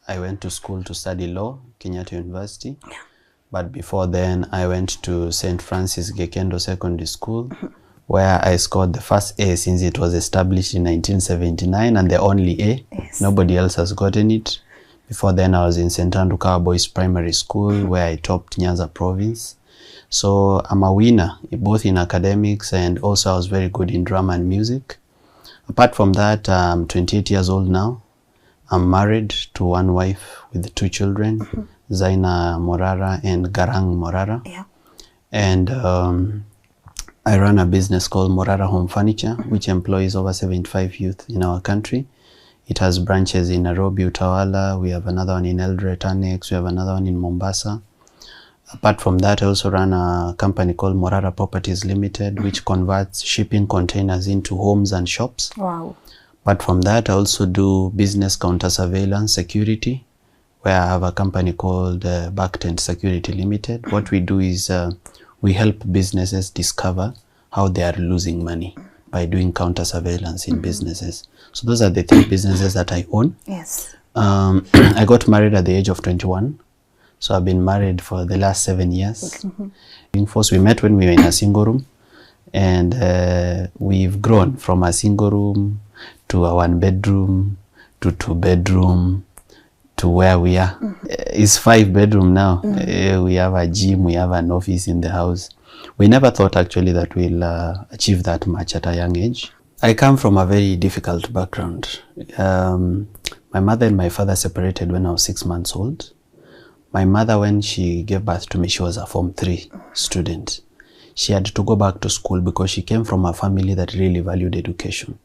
I went to school to study law, Kenyatta University. Yeah. But before then, I went to St. Francis Gekendo Secondary School, where I scored the first A since it was established in 1979, and the only A. Yes. Nobody else has gotten it. Before then, I was in St. Andrew Kawa Boys Primary School, where I topped Nyanza Province. So I'm a winner, both in academics, and also I was very good in drama and music. Apart from that, I'm 28 years old now. I'm married to one wife with 2 children, Zaina Morara and Garang Morara. Yeah. And I run a business called Morara Home Furniture, which employs over 75 youth in our country. It has branches in Nairobi, Utawala. We have another one in Eldoret Annex. We have another one in Mombasa. Apart from that, I also run a company called Morara Properties Limited, which converts shipping containers into homes and shops. Wow. Apart from that, I also do business counter surveillance security, where I have a company called Backtent Security Limited. What we do is we help businesses discover how they are losing money by doing counter surveillance in businesses. So those are the 3 businesses that I own. Yes. I got married at the age of 21. So I've been married for the last 7 years. First, we met when we were in a single room, and we've grown from a single room to a 1-bedroom to 2-bedroom to where we are. It's 5-bedroom now. We have a gym, we have an office in the house. We never thought actually that we'll achieve that much at a young age. I come from a very difficult background. My mother and my father separated when I was 6 months old. My mother, when she gave birth to me, she was a Form 3 student. She had to go back to school because she came from a family that really valued education.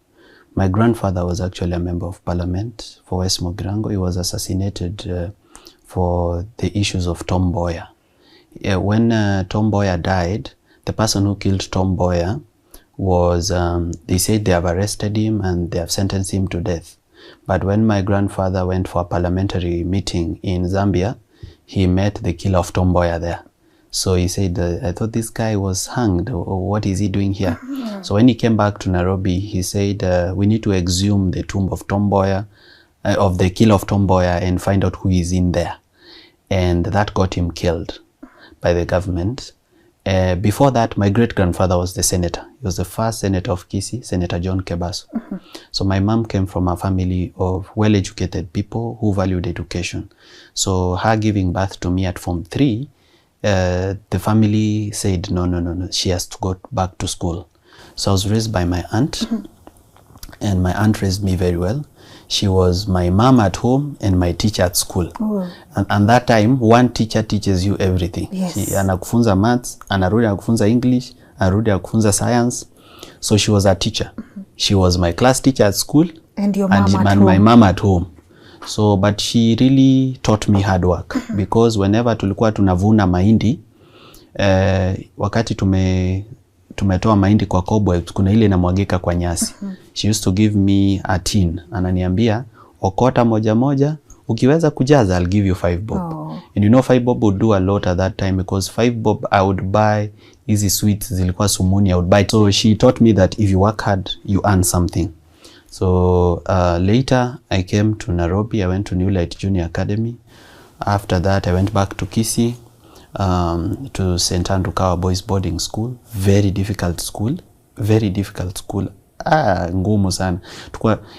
My grandfather was actually a member of parliament for West Mogirango. He was assassinated for the issues of Tom Mboya. When Tom Mboya died, the person who killed Tom Mboya was, they said they have arrested him and they have sentenced him to death. But when my grandfather went for a parliamentary meeting in Zambia, he met the killer of Tom Mboya there. So he said, I thought this guy was hanged. What is he doing here? Yeah. So when he came back to Nairobi, he said, we need to exhume the tomb of Tom Mboya, of the killer of Tom Mboya, and find out who is in there. And that got him killed by the government. Before that, my great-grandfather was the senator. He was the first senator of Kisii, Senator John Kebaso. So my mom came from a family of well-educated people who valued education. So her giving birth to me at Form 3, the family said, no, she has to go back to school. So I was raised by my aunt, and my aunt raised me very well. She was my mom at home and my teacher at school. And that time, one teacher teaches you everything. Yes. Anakufunza maths, anarudi anakufunza English, anarudi anakufunza science. So she was a teacher. She was my class teacher at school, and your mom at home. My mom at home. So, but she really taught me hard work because whenever tulikuwa tunavuna mahindi, wakati tumetoa mahindi kwa cobwebs, kuna ile inamwagika kwa nyasi. She used to give me a tin. Ananiambia, okota moja moja, ukiweza kujaza, I'll give you 5 bob. And you know 5 bob would do a lot at that time because 5 bob I would buy easy sweets, zilikuwa sumuni, I would buy. So she taught me that if you work hard, you earn something. So later I came to Nairobi. I went to New Light Junior Academy. After that, I went back to Kisii, to St. Andrew Kawa Boys Boarding School. Very difficult school. Very difficult school. Ngumu sana.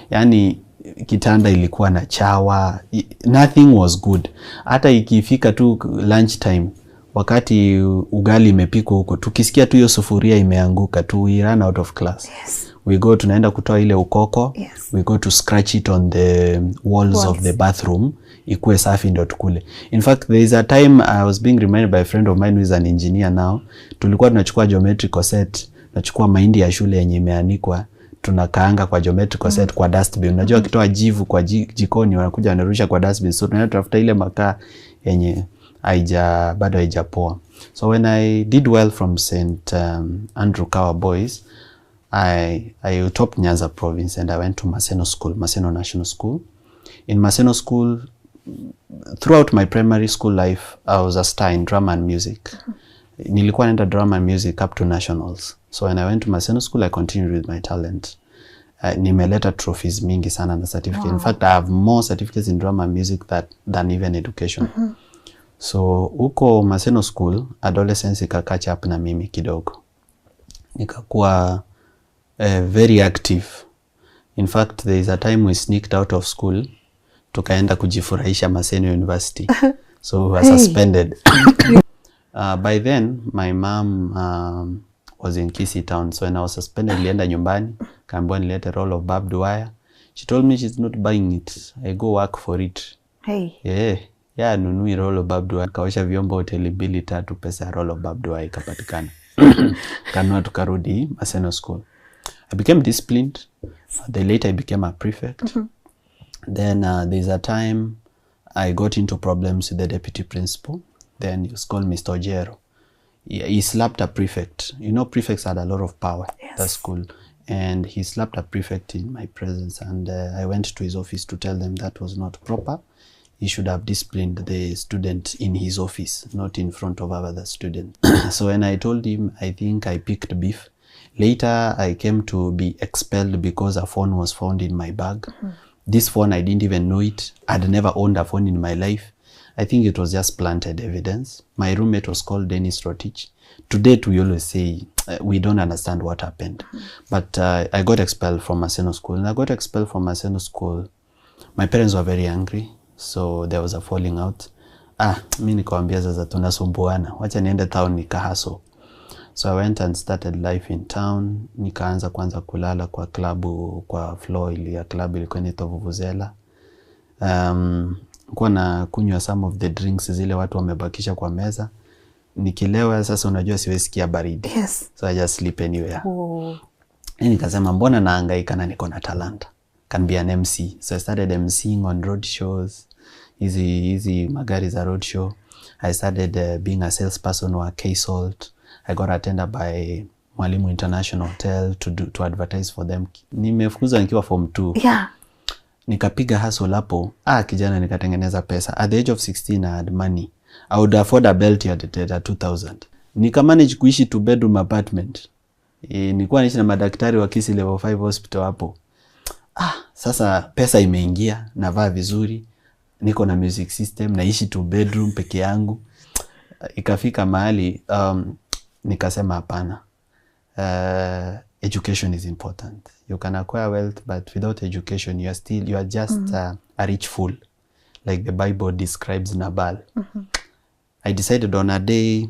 Yani kitanda ilikuwa na chawa. Nothing was good. Hata ikifika tu lunch time, wakati ugali imepikwa huko, tukisikia tu hiyo sufuria imeanguka tu, we run out of class. Yes. We go, tunaenda kutoa ile ukoko. Yes. We go to scratch it on the walls of the bathroom. Ikue safi ndo tukule. In fact, there is a time I was being reminded by a friend of mine who is an engineer now. Tulikuwa tunachukua geometrical set, tunachukua mahindi ya shule yenye imeanikwa, tunakaanga kwa geometrical set kwa dustbin. Unajua kitoa jivu kwa jikoni wanakuja wanarusha kwa dustbin. So tunaenda tafuta ile makaa yenye bado haijapoa. So when I did well from St. Andrew Kawa Boys, I topped Nyanza Province and I went to Maseno School, Maseno National School. In Maseno School, throughout my primary school life, I was a star in drama and music. Nilikuwa naenda drama and music up to nationals. So when I went to Maseno School, I continued with my talent. nimeleta trophies mingi sana na certificate. Wow. In fact, I have more certificates in drama and music than even education. So huko Maseno School, adolescence catch up na mimi kidogo. Nikakuwa very active. In fact, there is a time we sneaked out of school, tukaenda kujifurahisha Maseno University. So we were suspended. By then, my mom was in Kisii town. So when I was suspended, nilienda nyumbani, kaambiwa nilete a roll of barbed wire. She told me she's not buying it. I go work for it. Yeah, nunui roll of barbed wire. Kaosha vyombo hoteli 2-3, pesa roll of barbed wire ikapatikana. Kanua tukarudi Maseno School. I became disciplined. Then later I became a prefect. Then there's a time I got into problems with the deputy principal. Then he was called Mr. Ojero. He slapped a prefect. You know, prefects had a lot of power at the school. And he slapped a prefect in my presence. And I went to his office to tell them that was not proper. He should have disciplined the student in his office, not in front of other students. So when I told him, I think I picked beef. Later, I came to be expelled because a phone was found in my bag. This phone, I didn't even know it. I'd never owned a phone in my life. I think it was just planted evidence. My roommate was called Dennis Rotich. To date, we always say we don't understand what happened. But I got expelled from Maseno School. And I got expelled from Maseno School. My parents were very angry. So there was a falling out. Mimi nikawambia sasa tunasumbuana. Wacha niende town nikahaso. So I went and started life in town. Nikaanza kwanza kulala kwa klabu, kwa floor ili ya klabu ilikuwa inaitwa Vuvuzela. Kwa na kunywa some of the drinks zile watu wamebakisha kwa meza. Nikilewa sasa unajua siwezi sikia baridi. So I just sleep anywhere. Nikasema mbona nahangaika na niko na talanta. Can be an MC. So I started MCing on road shows. Easy magari za road show. I started being a salesperson wa K-Salt. I got attended by Mwalimu International Hotel to advertise for them. Nimefukuzwa nikiwa form 2. Nikapiga hustle hapo. Kijana nikatengeneza pesa. At the age of 16 I had money. I would afford a belt at 2,000. Nikamanage kuishi 2-bedroom apartment. Nilikuwa naishi na madaktari wa Kisii level 5 hospital hapo. Sasa pesa imeingia, navaa vizuri, niko na music system, naishi 2-bedroom peke yangu. Ikafika mahali nikasema hapana. Education is important. You can acquire wealth, but without education you are just a rich fool, like the Bible describes Nabal. I decided on a day